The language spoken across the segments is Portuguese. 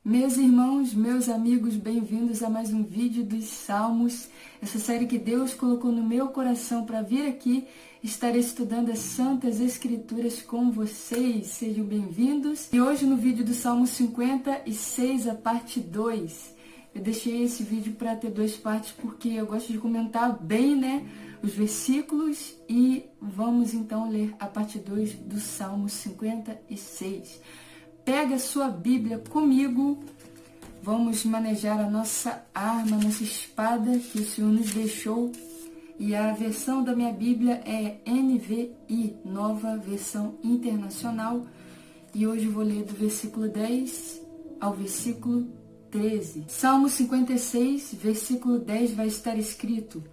Meus irmãos, meus amigos, bem-vindos a mais um vídeo dos Salmos, essa série que Deus colocou no meu coração para vir aqui estar estudando as Santas Escrituras com vocês. Sejam bem-vindos. E hoje no vídeo do Salmo 56, a parte 2. Eu deixei esse vídeo para ter duas partes porque eu gosto de comentar bem, os versículos, e vamos então ler a parte 2 do Salmo 56. Pega a sua Bíblia comigo, vamos manejar a nossa arma, a nossa espada que o Senhor nos deixou. E a versão da minha Bíblia é NVI, Nova Versão Internacional. E hoje eu vou ler do versículo 10 ao versículo 13. Salmo 56, versículo 10 vai estar escrito: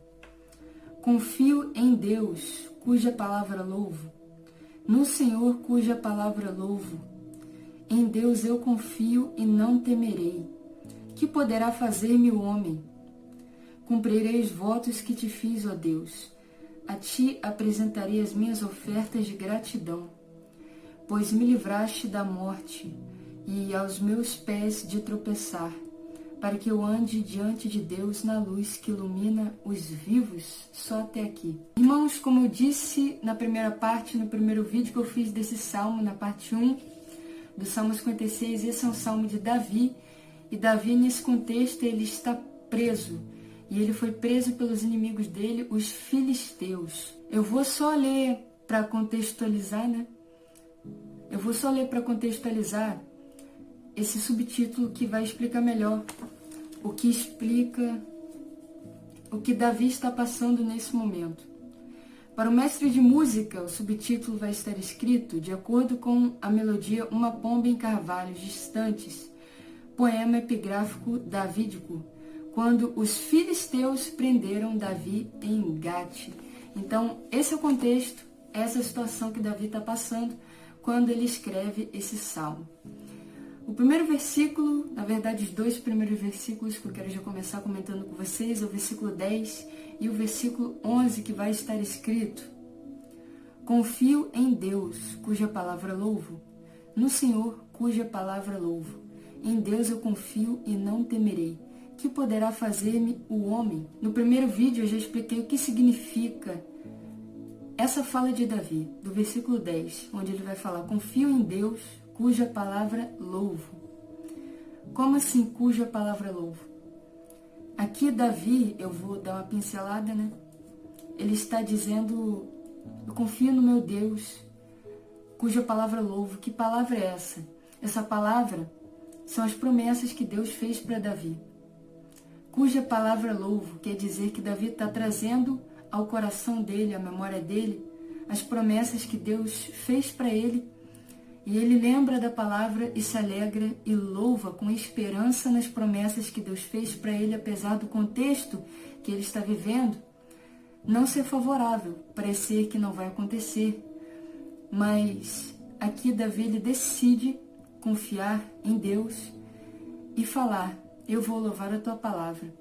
Confio em Deus, cuja palavra louvo, no Senhor, cuja palavra louvo. Em Deus eu confio e não temerei. Que poderá fazer-me o homem? Cumprirei os votos que te fiz, ó Deus. A ti apresentarei as minhas ofertas de gratidão, pois me livraste da morte e aos meus pés de tropeçar, para que eu ande diante de Deus na luz que ilumina os vivos. Só até aqui. Irmãos, como eu disse na primeira parte, no primeiro vídeo que eu fiz desse salmo, na parte 1, do Salmo 56, esse é um salmo de Davi, e Davi, nesse contexto, ele está preso, e ele foi preso pelos inimigos dele, os filisteus. Eu vou só ler para contextualizar, Eu vou só ler para contextualizar esse subtítulo que vai explicar melhor o que explica o que Davi está passando nesse momento. Para o mestre de música, o subtítulo vai estar escrito de acordo com a melodia Uma Pomba em Carvalhos Distantes, poema epigráfico davídico, quando os filisteus prenderam Davi em Gate. Então, esse é o contexto, essa é a situação que Davi está passando quando ele escreve esse salmo. O primeiro versículo, na verdade, os dois primeiros versículos que eu quero já começar comentando com vocês, é o versículo 10 e o versículo 11, que vai estar escrito: Confio em Deus, cuja palavra louvo, no Senhor, cuja palavra louvo. Em Deus eu confio e não temerei. Que poderá fazer-me o homem? No primeiro vídeo eu já expliquei o que significa essa fala de Davi, do versículo 10, onde ele vai falar: Confio em Deus, cuja palavra louvo. Como assim, cuja palavra louvo? Aqui Davi, eu vou dar uma pincelada, Ele está dizendo: eu confio no meu Deus, cuja palavra louvo. Que palavra é essa? Essa palavra são as promessas que Deus fez para Davi. Cuja palavra louvo quer dizer que Davi está trazendo ao coração dele, à memória dele, as promessas que Deus fez para ele. E ele lembra da palavra e se alegra e louva com esperança nas promessas que Deus fez para ele, apesar do contexto que ele está vivendo não ser favorável, parecer que não vai acontecer. Mas aqui Davi, ele decide confiar em Deus e falar: eu vou louvar a tua palavra,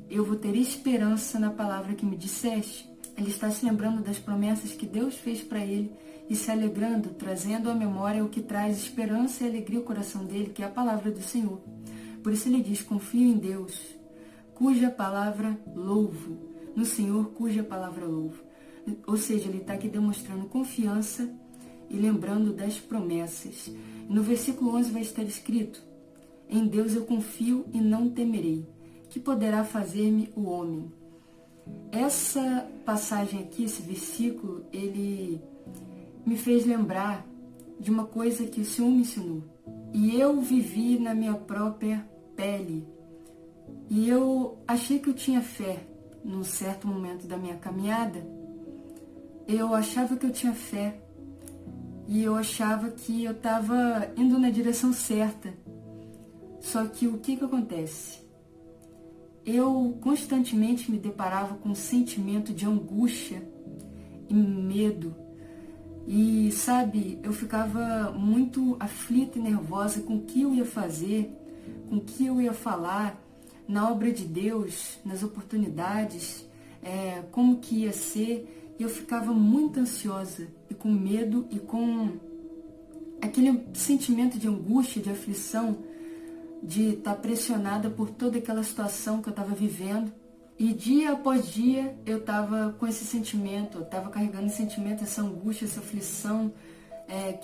eu vou ter esperança na palavra que me disseste. Ele está se lembrando das promessas que Deus fez para ele e se alegrando, trazendo à memória o que traz esperança e alegria ao coração dele, que é a palavra do Senhor. Por isso ele diz: confio em Deus, cuja palavra louvo, no Senhor, cuja palavra louvo. Ou seja, ele está aqui demonstrando confiança e lembrando das promessas. No versículo 11 vai estar escrito: Em Deus eu confio e não temerei. Que poderá fazer-me o homem? Essa passagem aqui, esse versículo, ele me fez lembrar de uma coisa que o Senhor me ensinou. E eu vivi na minha própria pele. E eu achei que eu tinha fé num certo momento da minha caminhada. Eu achava que eu tinha fé. E eu achava que eu estava indo na direção certa. Só que o que acontece? Eu constantemente me deparava com um sentimento de angústia e medo. E, sabe, eu ficava muito aflita e nervosa com o que eu ia fazer, com o que eu ia falar na obra de Deus, nas oportunidades, como que ia ser. E eu ficava muito ansiosa e com medo e com aquele sentimento de angústia, de aflição, de estar pressionada por toda aquela situação que eu estava vivendo. E dia após dia eu estava com esse sentimento, eu estava carregando esse sentimento, essa angústia, essa aflição, o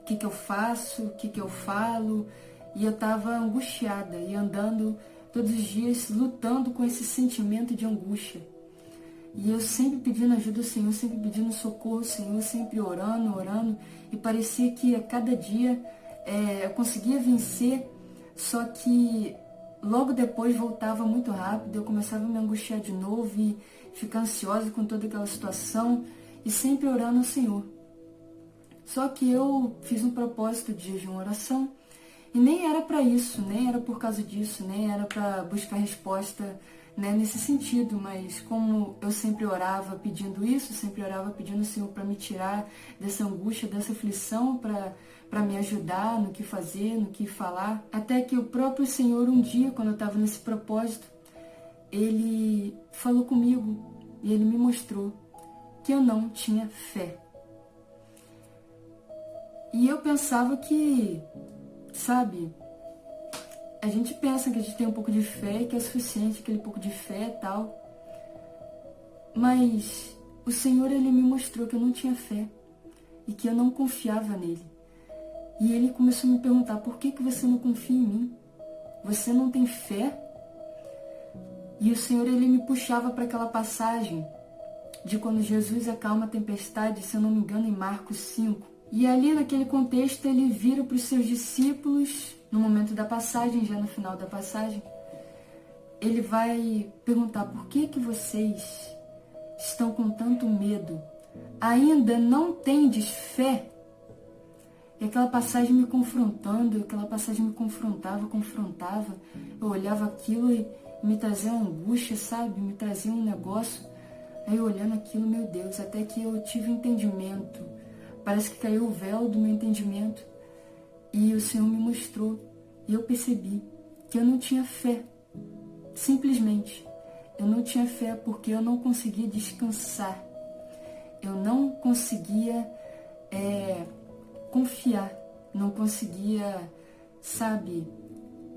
que eu faço, o que eu falo, e eu estava angustiada e andando todos os dias lutando com esse sentimento de angústia. E eu sempre pedindo ajuda ao Senhor, sempre pedindo socorro ao Senhor, sempre orando, e parecia que a cada dia eu conseguia vencer, só que logo depois voltava muito rápido, eu começava a me angustiar de novo e ficar ansiosa com toda aquela situação e sempre orando ao Senhor. Só que eu fiz um propósito de jejum e oração e nem era para isso, nem era por causa disso, nem era para buscar resposta, né, nesse sentido, mas como eu sempre orava pedindo isso, sempre orava pedindo ao Senhor para me tirar dessa angústia, dessa aflição, para me ajudar no que fazer, no que falar, até que o próprio Senhor um dia, quando eu estava nesse propósito, Ele falou comigo e Ele me mostrou que eu não tinha fé. E eu pensava que, sabe, a gente pensa que a gente tem um pouco de fé, que é suficiente, aquele pouco de fé e tal. Mas o Senhor, Ele me mostrou que eu não tinha fé e que eu não confiava nele. E Ele começou a me perguntar, por que você não confia em mim? Você não tem fé? E o Senhor, Ele me puxava para aquela passagem de quando Jesus acalma a tempestade, se eu não me engano, em Marcos 5. E ali, naquele contexto, Ele vira para os seus discípulos, no momento da passagem, já no final da passagem, Ele vai perguntar, por que vocês estão com tanto medo? Ainda não tendes fé? E aquela passagem me confrontando, aquela passagem me confrontava. Eu olhava aquilo e me trazia uma angústia, sabe? Me trazia um negócio. Aí eu olhando aquilo, meu Deus, até que eu tive entendimento. Parece que caiu o véu do meu entendimento. E o Senhor me mostrou. E eu percebi que eu não tinha fé. Simplesmente. Eu não tinha fé porque eu não conseguia descansar. Eu não conseguia confiar. Não conseguia, sabe,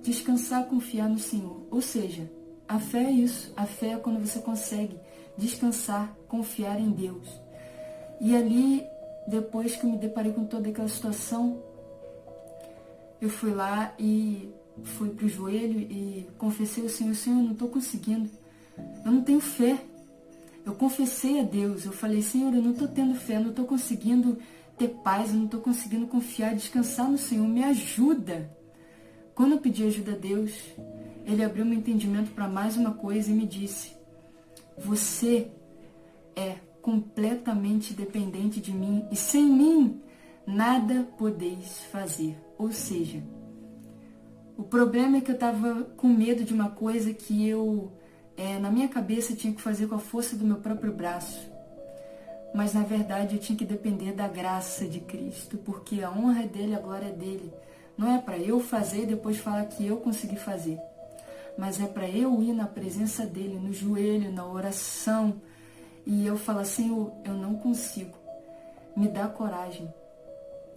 descansar, confiar no Senhor. Ou seja, a fé é isso. A fé é quando você consegue descansar, confiar em Deus. E ali, depois que eu me deparei com toda aquela situação, eu fui lá e fui pro joelho e confessei ao Senhor, Senhor, eu não estou conseguindo. Eu não tenho fé. Eu confessei a Deus, eu falei, Senhor, eu não estou tendo fé, eu não estou conseguindo ter paz, eu não estou conseguindo confiar, descansar no Senhor, me ajuda. Quando eu pedi ajuda a Deus, Ele abriu meu entendimento para mais uma coisa e me disse, você é completamente dependente de mim e sem mim nada podeis fazer. Ou seja, o problema é que eu estava com medo de uma coisa que eu, na minha cabeça, tinha que fazer com a força do meu próprio braço. Mas, na verdade, eu tinha que depender da graça de Cristo, porque a honra é dele, a glória é dele. Não é para eu fazer e depois falar que eu consegui fazer, mas é para eu ir na presença dele, no joelho, na oração, e eu falar, Senhor, eu não consigo. Me dá coragem,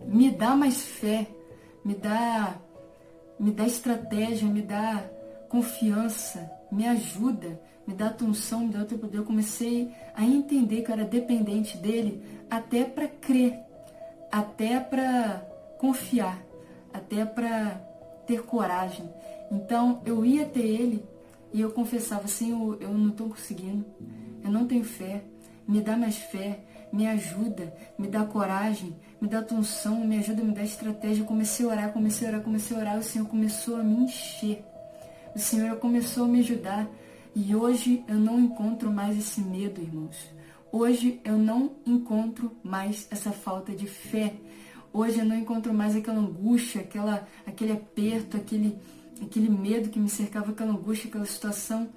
me dá mais fé, me dá estratégia, me dá confiança, me ajuda, me dá unção, me dá o teu poder. Eu comecei a entender que eu era dependente dele até para crer, até para confiar, até para ter coragem. Então eu ia até ele e eu confessava, Senhor, eu não estou conseguindo, eu não tenho fé, me dá mais fé, me ajuda, me dá coragem, me dá unção, me ajuda, me dá estratégia. Eu comecei a orar, o Senhor começou a me encher, o Senhor começou a me ajudar. E hoje eu não encontro mais esse medo, irmãos. Hoje eu não encontro mais essa falta de fé. Hoje eu não encontro mais aquela angústia, aquele aperto, aquele medo que me cercava, aquela angústia, aquela situação.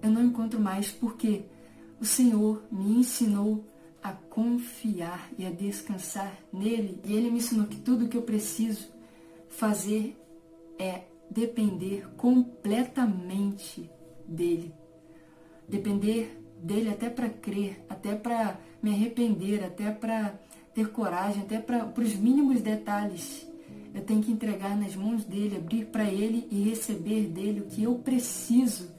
Eu não encontro mais, porque o Senhor me ensinou a confiar e a descansar nele. E Ele me ensinou que tudo que eu preciso fazer é depender completamente dele. Depender dele até para crer, até para me arrepender, até para ter coragem, até para os mínimos detalhes. Eu tenho que entregar nas mãos dele, abrir para ele e receber dele o que eu preciso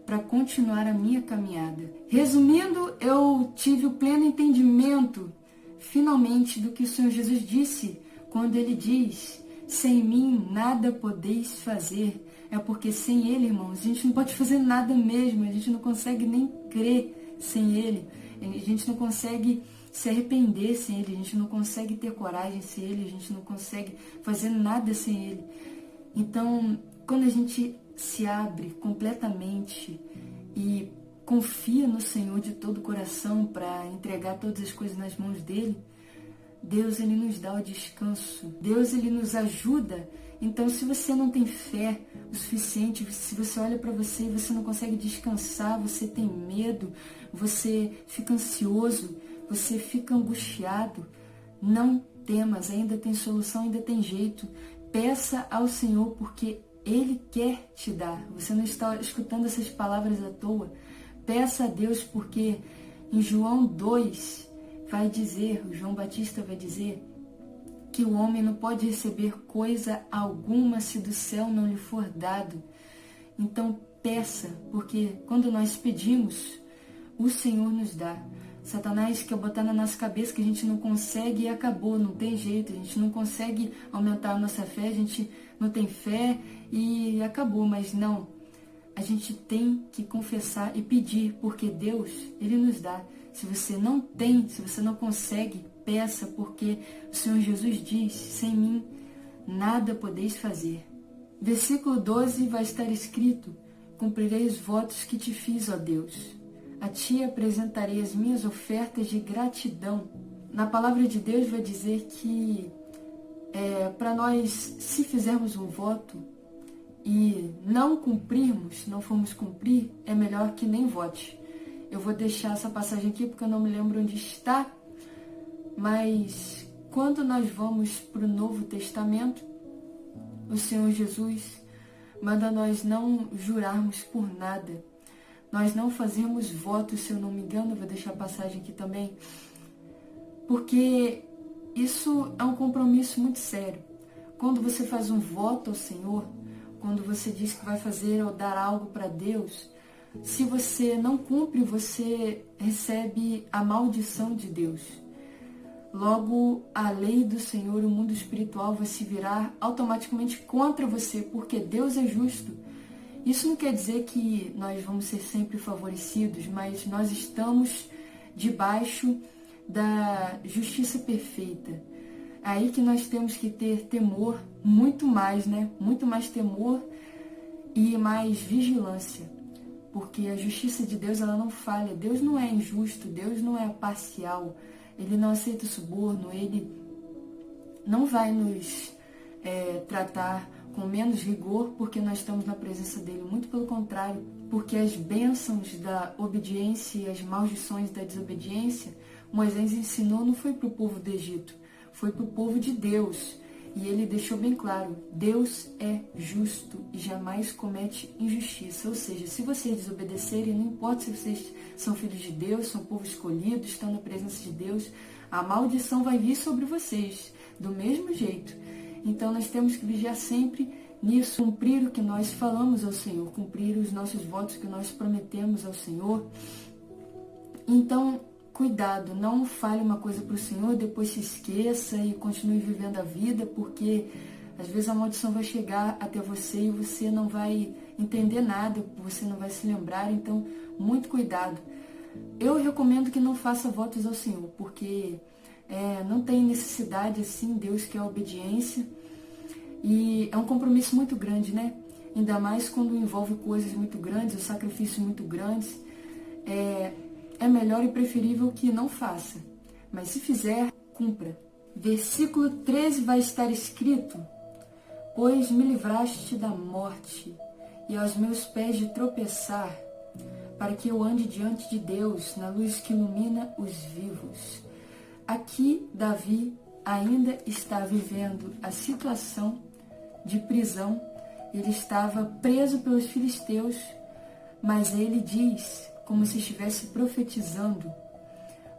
para continuar a minha caminhada. Resumindo, eu tive o pleno entendimento, finalmente, do que o Senhor Jesus disse quando ele diz: sem mim nada podeis fazer. É porque sem ele, irmãos, a gente não pode fazer nada mesmo, a gente não consegue nem crer sem ele, a gente não consegue se arrepender sem ele, a gente não consegue ter coragem sem ele, a gente não consegue fazer nada sem ele. Então, quando a gente se abre completamente e confia no Senhor de todo o coração para entregar todas as coisas nas mãos dele, Deus, ele nos dá o descanso. Deus, ele nos ajuda. Então, se você não tem fé o suficiente, se você olha para você e você não consegue descansar, você tem medo, você fica ansioso, você fica angustiado, não temas, ainda tem solução, ainda tem jeito. Peça ao Senhor, porque ele quer te dar. Você não está escutando essas palavras à toa. Peça a Deus, porque em João 2, vai dizer, o João Batista vai dizer, que o homem não pode receber coisa alguma se do céu não lhe for dado. Então peça, porque quando nós pedimos, o Senhor nos dá. Satanás quer botar na nossa cabeça que a gente não consegue e acabou, não tem jeito, a gente não consegue aumentar a nossa fé, a gente não tem fé e acabou, mas não. A gente tem que confessar e pedir, porque Deus, ele nos dá. Se você não tem, se você não consegue, peça, porque o Senhor Jesus diz: sem mim nada podeis fazer. Versículo 12 vai estar escrito: cumprirei os votos que te fiz, ó Deus. A ti apresentarei as minhas ofertas de gratidão. Na palavra de Deus vai dizer que para nós, se fizermos um voto e não cumprirmos, não formos cumprir, é melhor que nem vote. Eu vou deixar essa passagem aqui porque eu não me lembro onde está, mas quando nós vamos para o Novo Testamento, o Senhor Jesus manda nós não jurarmos por nada, nós não fazemos votos, se eu não me engano, eu vou deixar a passagem aqui também, porque isso é um compromisso muito sério. Quando você faz um voto ao Senhor, quando você diz que vai fazer ou dar algo para Deus, se você não cumpre, você recebe a maldição de Deus. Logo, a lei do Senhor, o mundo espiritual vai se virar automaticamente contra você, porque Deus é justo. Isso não quer dizer que nós vamos ser sempre favorecidos, mas nós estamos debaixo da justiça perfeita. É aí que nós temos que ter temor, muito mais, né? Muito mais temor e mais vigilância. Porque a justiça de Deus, ela não falha. Deus não é injusto, Deus não é parcial. Ele não aceita o suborno, ele não vai nos tratar com menos rigor porque nós estamos na presença dele. Muito pelo contrário, porque as bênçãos da obediência e as maldições da desobediência, Moisés ensinou, não foi para o povo do Egito, foi para o povo de Deus. E ele deixou bem claro, Deus é justo e jamais comete injustiça. Ou seja, se vocês desobedecerem, não importa se vocês são filhos de Deus, são povo escolhido, estão na presença de Deus, a maldição vai vir sobre vocês, do mesmo jeito. Então nós temos que vigiar sempre nisso, cumprir o que nós falamos ao Senhor, cumprir os nossos votos que nós prometemos ao Senhor. Então, cuidado, não fale uma coisa para o Senhor, depois se esqueça e continue vivendo a vida, porque às vezes a maldição vai chegar até você e você não vai entender nada, você não vai se lembrar, então muito cuidado. Eu recomendo que não faça votos ao Senhor, porque não tem necessidade assim, Deus quer obediência e é um compromisso muito grande, né? Ainda mais quando envolve coisas muito grandes, ou sacrifícios muito grandes, é melhor e preferível que não faça, mas se fizer, cumpra. Versículo 13 vai estar escrito: pois me livraste da morte e aos meus pés de tropeçar, para que eu ande diante de Deus na luz que ilumina os vivos. Aqui, Davi ainda está vivendo a situação de prisão. Ele estava preso pelos filisteus, mas ele diz, como se estivesse profetizando: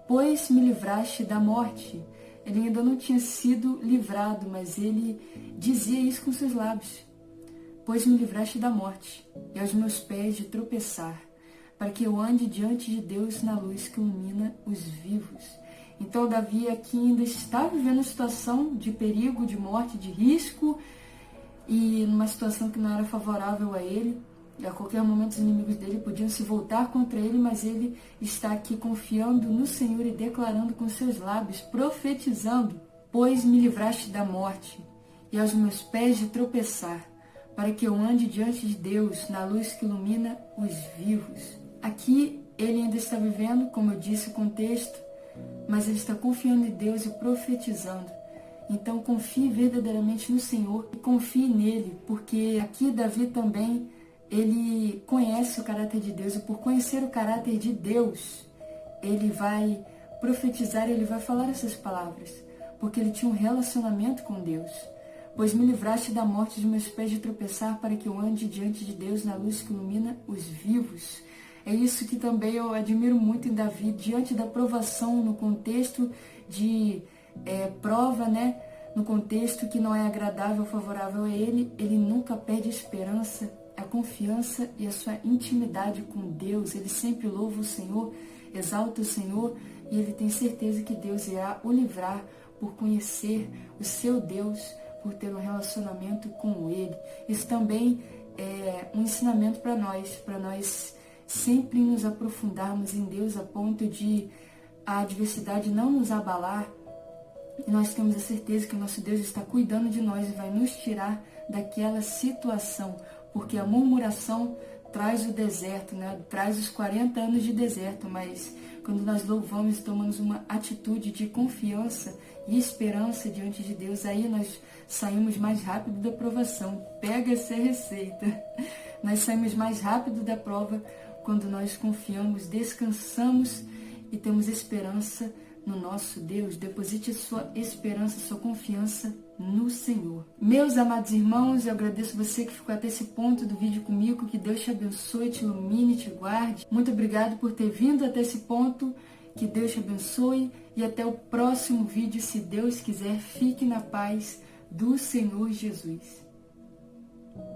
pois me livraste da morte. Ele ainda não tinha sido livrado, mas ele dizia isso com seus lábios. Pois me livraste da morte, e aos meus pés de tropeçar, para que eu ande diante de Deus na luz que ilumina os vivos. Então Davi aqui ainda está vivendo uma situação de perigo, de morte, de risco, e numa situação que não era favorável a ele. E a qualquer momento os inimigos dele podiam se voltar contra ele, mas ele está aqui confiando no Senhor e declarando com seus lábios, profetizando: pois me livraste da morte, e aos meus pés de tropeçar, para que eu ande diante de Deus na luz que ilumina os vivos. Aqui ele ainda está vivendo, como eu disse, o contexto, mas ele está confiando em Deus e profetizando. Então confie verdadeiramente no Senhor e confie nele, porque aqui Davi também, ele conhece o caráter de Deus, e por conhecer o caráter de Deus, ele vai profetizar, ele vai falar essas palavras, porque ele tinha um relacionamento com Deus. Pois me livraste da morte de meus pés de tropeçar, para que eu ande diante de Deus na luz que ilumina os vivos. É isso que também eu admiro muito em Davi, diante da provação, no contexto de prova, né? No contexto que não é agradável, favorável a ele, ele nunca perde a esperança, a confiança e a sua intimidade com Deus. Ele sempre louva o Senhor, exalta o Senhor, e ele tem certeza que Deus irá o livrar por conhecer o seu Deus, por ter um relacionamento com ele. Isso também é um ensinamento para nós sempre nos aprofundarmos em Deus a ponto de a adversidade não nos abalar, e nós temos a certeza que o nosso Deus está cuidando de nós e vai nos tirar daquela situação, porque a murmuração traz o deserto, né? Traz os 40 anos de deserto, mas quando nós louvamos e tomamos uma atitude de confiança e esperança diante de Deus, aí nós saímos mais rápido da provação. Pega essa receita. Nós saímos mais rápido da prova quando nós confiamos, descansamos e temos esperança no nosso Deus. Deposite sua esperança, sua confiança no Senhor. Meus amados irmãos, eu agradeço você que ficou até esse ponto do vídeo comigo. Que Deus te abençoe, te ilumine, te guarde. Muito obrigado por ter vindo até esse ponto. Que Deus te abençoe e até o próximo vídeo, se Deus quiser. Fique na paz do Senhor Jesus.